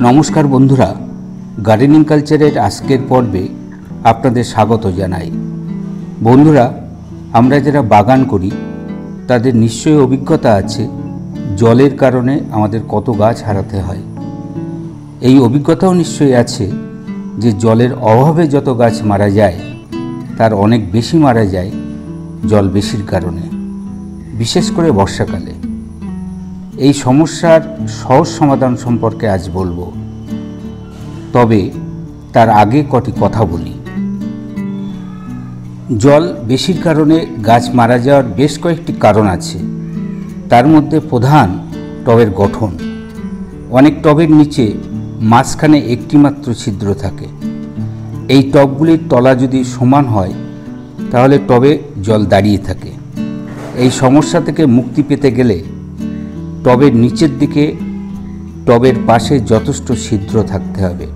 নমস্কার বন্ধুরা, গার্ডেনিং কালচারের আজকের পর্বে আপনাদের স্বাগত জানাই। বন্ধুরা, আমরা যারা বাগান করি তাদের নিশ্চয়ই অভিজ্ঞতা আছে জলের কারণে আমাদের কত গাছ হারাতে হয়। এই অভিজ্ঞতাও নিশ্চয়ই আছে যে জলের অভাবে যত গাছ মারা যায় তার অনেক বেশি মারা যায় জল বেশির কারণে, বিশেষ করে বর্ষাকালে। এই সমস্যার সহজ সমাধান সম্পর্কে আজ বলবো, তবে তার আগে কটি কথা বলি। জল বেশির কারণে গাছ মারা যাওয়ার বেশ কয়েকটি কারণ আছে। তার মধ্যে প্রধান টবের গঠন। অনেক টবের নিচে মাঝখানে একটি মাত্র ছিদ্র থাকে। এই টবগুলির তলা যদি সমান হয় তাহলে টবে জল দাঁড়িয়ে থাকে। এই সমস্যা থেকে মুক্তি পেতে গেলে টবের নিচের দিকে টবের পাশে যথেষ্ট ছিদ্র থাকতে হবে।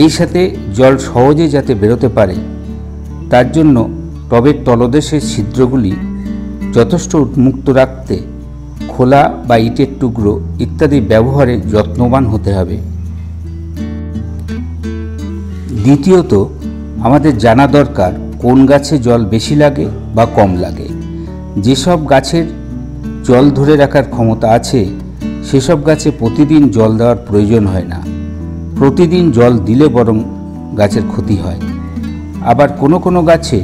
এই সাথে জল সহজে যাতে বেরোতে পারে তার জন্য টবের তলদেশের ছিদ্রগুলি যথেষ্ট উন্মুক্ত রাখতে খোলা বা ইটের টুকরো ইত্যাদি ব্যবহারে যত্নবান হতে হবে। দ্বিতীয়ত, আমাদের জানা দরকার কোন গাছে জল বেশি লাগে বা কম লাগে। যেসব গাছের জল ধরে রাখার ক্ষমতা আছে সেসব গাছে প্রতিদিন জল দেওয়ার প্রয়োজন হয় না। প্রতিদিন জল দিলে বরং গাছের ক্ষতি হয়। আবার কোনো কোনো গাছে,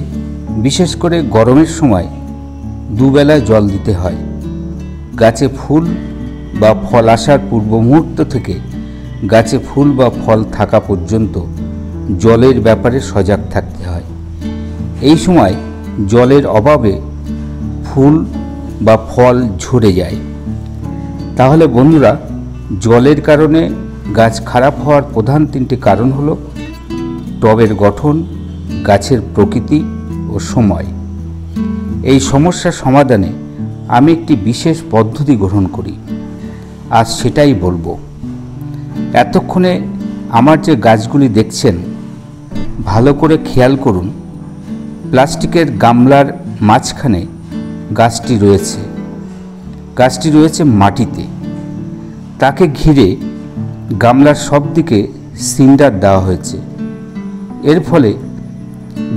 বিশেষ করে গরমের সময়, দুবেলা জল দিতে হয়। গাছে ফুল বা ফল আসার পূর্ব মুহূর্ত থেকে গাছে ফুল বা ফল থাকা পর্যন্ত জলের ব্যাপারে সজাগ থাকতে হয়। এই সময় জলের অভাবে ফুল বা ফল ঝরে যায়। তাহলে বন্ধুরা, জলের কারণে গাছ খারাপ হওয়ার প্রধান তিনটি কারণ হলো টবের গঠন, গাছের প্রকৃতি ও সময়। এই সমস্যার সমাধানে আমি একটি বিশেষ পদ্ধতি গ্রহণ করি, আজ সেটাই বলবো। এতক্ষণে আমার যে গাছগুলি দেখছেন ভালো করে খেয়াল করুন। প্লাস্টিকের গামলার মাঝখানে গাছটি রয়েছে। গাছটি রয়েছে মাটিতে। তাকে ঘিরে গামলার সব দিকে সিন্ডার দেওয়া হয়েছে। এর ফলে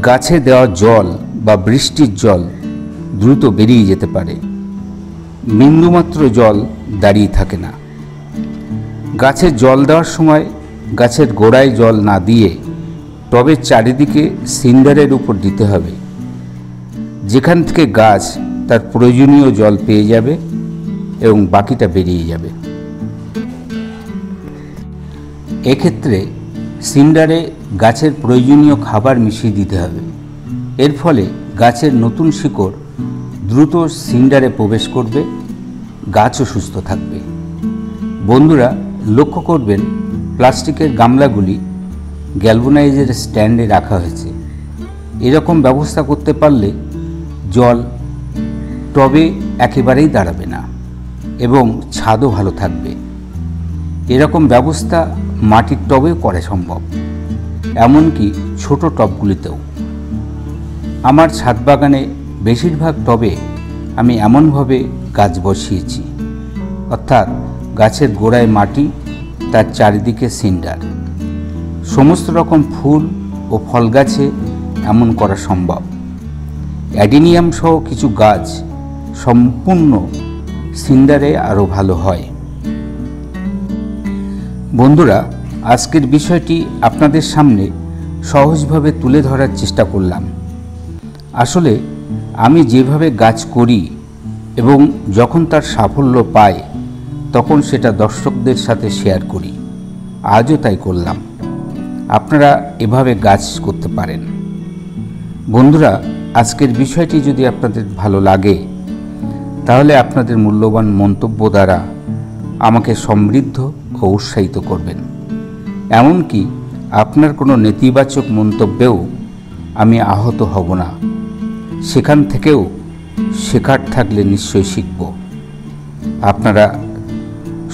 গাছে দেওয়া জল বা বৃষ্টির জল দ্রুত বেরিয়ে যেতে পারে। বিন্দুমাত্র জল দাঁড়িয়ে থাকে না। গাছে জল দেওয়ার সময় গাছের গোড়ায় জল না দিয়ে টবের চারিদিকে সিন্ডারের উপর দিতে হবে, যেখান থেকে গাছ তার প্রয়োজনীয় জল পেয়ে যাবে এবং বাকিটা বেরিয়ে যাবে। এক্ষেত্রে সিন্ডারে গাছের প্রয়োজনীয় খাবার মিশিয়ে দিতে হবে। এর ফলে গাছের নতুন শিকড় দ্রুত সিন্ডারে প্রবেশ করবে, গাছও সুস্থ থাকবে। বন্ধুরা, লক্ষ্য করবেন প্লাস্টিকের গামলাগুলি গ্যালভানাইজের স্ট্যান্ডে রাখা হয়েছে। এরকম ব্যবস্থা করতে পারলে জল টবে একেবারেই দাঁড়াবে না এবং ছাদও ভালো থাকবে। এরকম ব্যবস্থা মাটির টবেও করা সম্ভব, এমনকি ছোট টবগুলিতেও। আমার ছাদ বাগানে বেশিরভাগ টবে আমি এমনভাবে গাছ বসিয়েছি, অর্থাৎ গাছের গোড়ায় মাটি, তার চারিদিকে সিন্ডার। সমস্ত রকম ফুল ও ফল গাছে এমন করা সম্ভব। অ্যাডিনিয়াম সহ কিছু গাছ সম্পূর্ণ সিন্ডারে আরও ভালো হয়। বন্ধুরা, আজকের বিষয়টি আপনাদের সামনে সহজভাবে তুলে ধরার চেষ্টা করলাম। আসলে আমি যেভাবে গাছ করি এবং যখন তার সাফল্য পাই তখন সেটা দর্শকদের সাথে শেয়ার করি। আজও তাই করলাম। আপনারা এভাবে গাছ করতে পারেন। বন্ধুরা, আজকের বিষয়টি যদি আপনাদের ভালো লাগে তাহলে আপনাদের মূল্যবান মন্তব্য দ্বারা আমাকে সমৃদ্ধ ও উৎসাহিত করবেন। এমনকি আপনার কোনো নেতিবাচক মন্তব্যেও আমি আহত হব না। সেখান থেকেও শেখার থাকলে নিশ্চয়ই শিখব। আপনারা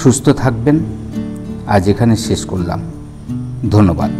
সুস্থ থাকবেন। আজ এখানে শেষ করলাম। ধন্যবাদ।